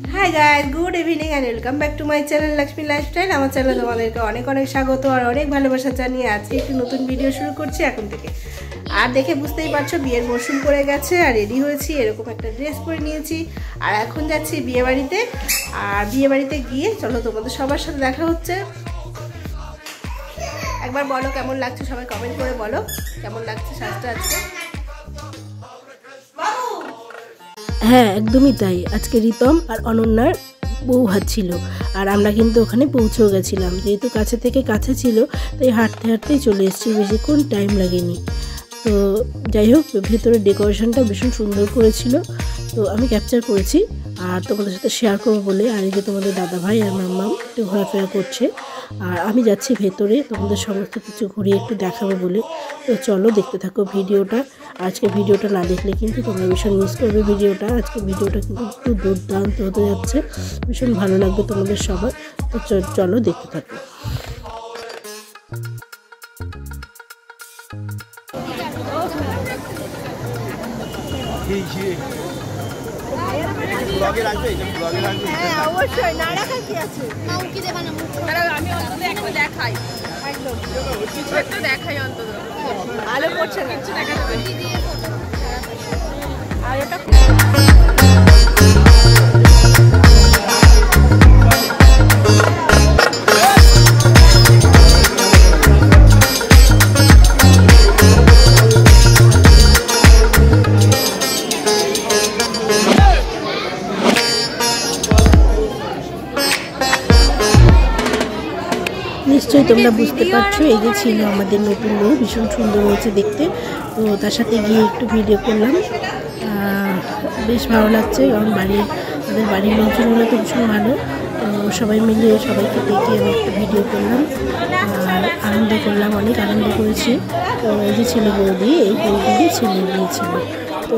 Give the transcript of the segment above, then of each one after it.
High guys, good evening and welcome back to my channel Lakshmi Lifestyle. আমার চ্যানেলে তোমাদেরকে অনেক অনেক স্বাগত আর অনেক ভালোবাসা জানিয়ে আজকে একটি নতুন ভিডিও শুরু করছি এখন থেকে। আর দেখে বুঝতেই পারছো বিয়ের মরশুম পড়ে গেছে আর রেডি হয়েছি, এরকম একটা ড্রেস পরে নিয়েছি আর এখন যাচ্ছি বিয়ে বাড়িতে। আর বিয়ে বাড়িতে গিয়ে চলো তোমাদের সবার সাথে দেখা হচ্ছে। একবার বলো কেমন লাগছে, সবাই কমেন্ট করে বলো কেমন লাগছে সাজটা আজকে। হ্যাঁ একদমই তাই, আজকে রিতম আর অনন্যার বউ ভাত ছিল আর আমরা কিন্তু ওখানে পৌঁছেও গেছিলাম। যেহেতু কাছে থেকে কাছে ছিল তাই হাঁটতে হাঁটতেই চলে এসেছি, বেশিক্ষণ টাইম লাগেনি। তো যাই হোক, ভেতরে ডেকোরেশনটা ভীষণ সুন্দর করেছিল, তো আমি ক্যাপচার করেছি আর তোমাদের সাথে শেয়ার করবো বলে। আর এই যে তোমাদের দাদাভাই আর মাম্মাম একটু ঘোরাফেরা করছে আর আমি যাচ্ছি ভেতরে তোমাদের সমস্ত কিছু ঘুরিয়ে একটু দেখাবো বলে। তো চলো দেখতে থাকো ভিডিওটা। আজকে ভিডিওটা না দেখলে কিন্তু তোমরা ভীষণ মিস করবে ভিডিওটা। আজকে ভিডিওটা কিন্তু একটু দুর্দান্ত হতে যাচ্ছে, ভীষণ ভালো লাগবে তোমাদের সবার। তো চলো দেখতে থাকো। হ্যাঁ অবশ্যই, না রাখা কি আছে, আমি অন্তত একটু দেখাই, একদম কিছু একটু দেখাই, অন্তত আলো পড়ছে না, কিছু দেখা যাবে আর এটা নিশ্চয়ই তোমরা বুঝতে পারছো এই যে ছিল আমাদের নতুন বউ, ভীষণ সুন্দর হয়েছে দেখতে। তো তার সাথে গিয়ে একটু ভিডিও করলাম, বেশ ভালো লাগছে কারণ আমাদের বাড়ির লোকজনগুলো তো ভীষণ ভালো। তো সবাই মিলে সবাইকে ডেকে আমি একটা ভিডিও করলাম আর আনন্দ করলাম, অনেক আনন্দ করেছি। তো এই যে ছিল বৌদি, এই বৌদিকে ছেলে গিয়েছিল। তো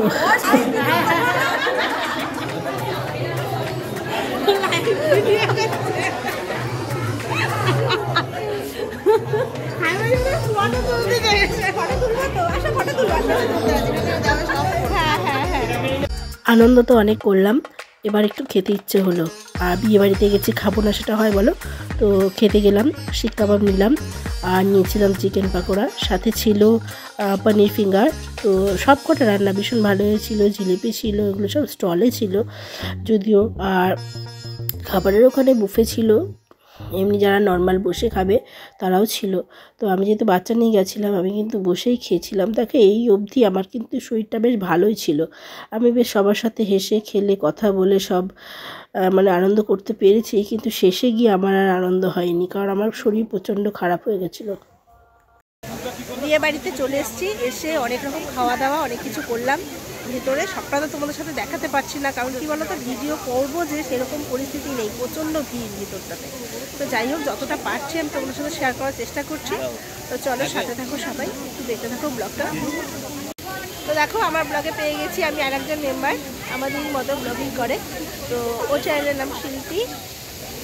আনন্দ তো অনেক করলাম, এবার একটু খেতে ইচ্ছে হলো। আর বিয়ে বাড়িতে গেছি, খাবো না সেটা হয় বলো? তো খেতে গেলাম, শিক কাবাব নিলাম আর নিয়েছিলাম চিকেন পাকোড়া, সাথে ছিল পনির ফিঙ্গার। তো সব কটা রান্না ভীষণ ভালো হয়েছিল, জিলিপি ছিল, এগুলো সব স্টলে ছিল যদিও। আর খাবারের ওখানে বুফে ছিল, এমনি যারা নর্মাল বসে খাবে তারাও ছিল। তো আমি যেহেতু বাচ্চা নিয়ে গেছিলাম আমি কিন্তু বসেই খেয়েছিলাম। তাকে এই অবধি আমার কিন্তু শরীরটা বেশ ভালোই ছিল, আমি বেশ সবার সাথে হেসে খেলে কথা বলে সব মানে আনন্দ করতে পেরেছি। কিন্তু শেষে গিয়ে আমার আর আনন্দ হয়নি, কারণ আমার শরীর প্রচণ্ড খারাপ হয়ে গেছিলো। বিয়ে বাড়িতে চলে এসেছি, এসে অনেক রকম খাওয়া দাওয়া অনেক কিছু করলাম ভিতরে। সবটা তো তোমাদের সাথে দেখাতে পারছি না, কারণ কি বলো তো ভিডিও করবো যে সেরকম পরিস্থিতি নেই, প্রচণ্ড ভিড় ভিতরটাতে। তো যাই হোক, যতটা পারছি আমি তোমাদের সাথে শেয়ার করার চেষ্টা করছি। তো চলো সাথে থাকো, সবাই একটু দেখতে থাকো ব্লগটা। তো দেখো আমার ব্লগে পেয়ে গেছি আমি আর একজন মেম্বার, আমাদের মতো ব্লগিং করে। তো ও চ্যানেলের নাম শিল্পী,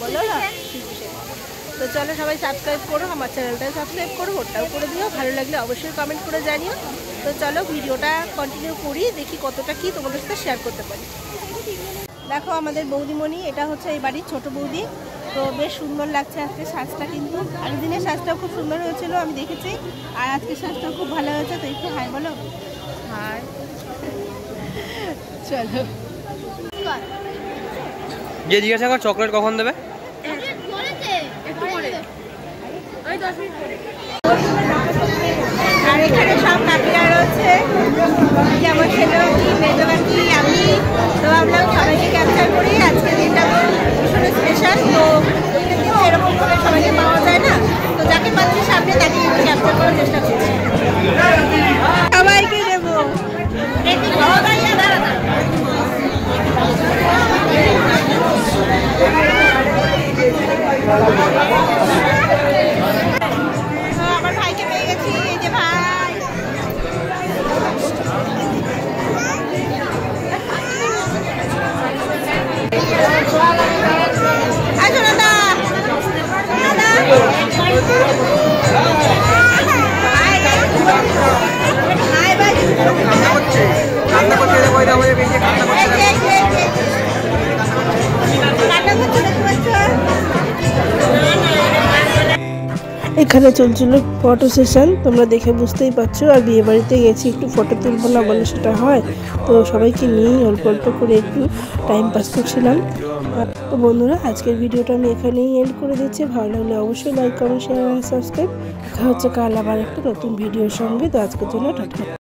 বলো না শিল্পী। তো চলো সবাই সাবস্ক্রাইব করো, আমার চ্যানেলটাও সাবস্ক্রাইব করো, ওটাও করে দিও, ভালো লাগলে অবশ্যই কমেন্ট করে জানিও। তো চলো ভিডিওটা কন্টিনিউ করি, দেখি কতটা কি তোমাদের সাথে শেয়ার করতে পারি। দেখো আমাদের বৌদিমণি, এটা হচ্ছে এই বাড়ির ছোট বৌদি। তো বেশ সুন্দর লাগছে আজকে সাজটা, কিন্তু আগের দিনের সাজটাও খুব সুন্দর হয়েছিল আমি দেখেছি, আর আজকে সাজটাও খুব ভালো হয়েছে। তো একটু হাই বলো, হাই। চলো যে জিজ্ঞাসা কর চকলেট কখন দেবে, আর এখানে সব কাকিরা রয়েছে, যেমন ছেলেও কি মেজবান কি আমি। তো ভাবলাম সবাইকে ক্যাপচার করি, আজকে দিনটা ভীষণ স্পেশাল। তো এরকম করে সবাইকে পাওয়া যায় না, তো যাকে পাচ্ছি সামনে তাকে একটু ক্যাপচার করার চেষ্টা করছি। সবাইকে দেবো আমার ভাইকে পেয়ে গেছি, এই যে ভাই। এখানে চলছিল ফটো সেশন, তোমরা দেখে বুঝতেই পারছো। আর বিয়ে বাড়িতে গেছি, একটু ফটো তুলবো না বলে সেটা হয়? তো সবাইকে নিয়েই অল্প অল্প করে একটু টাইম পাস করছিলাম। তো বন্ধুরা, আজকের ভিডিওটা আমি এখানেই এন্ড করে দিচ্ছি। ভালো লাগলে অবশ্যই লাইক, কমেন্ট, শেয়ার আর সাবস্ক্রাইব। দেখা হচ্ছে কাল আবার একটা নতুন ভিডিওর সঙ্গে। তো আজকের জন্য টাটা।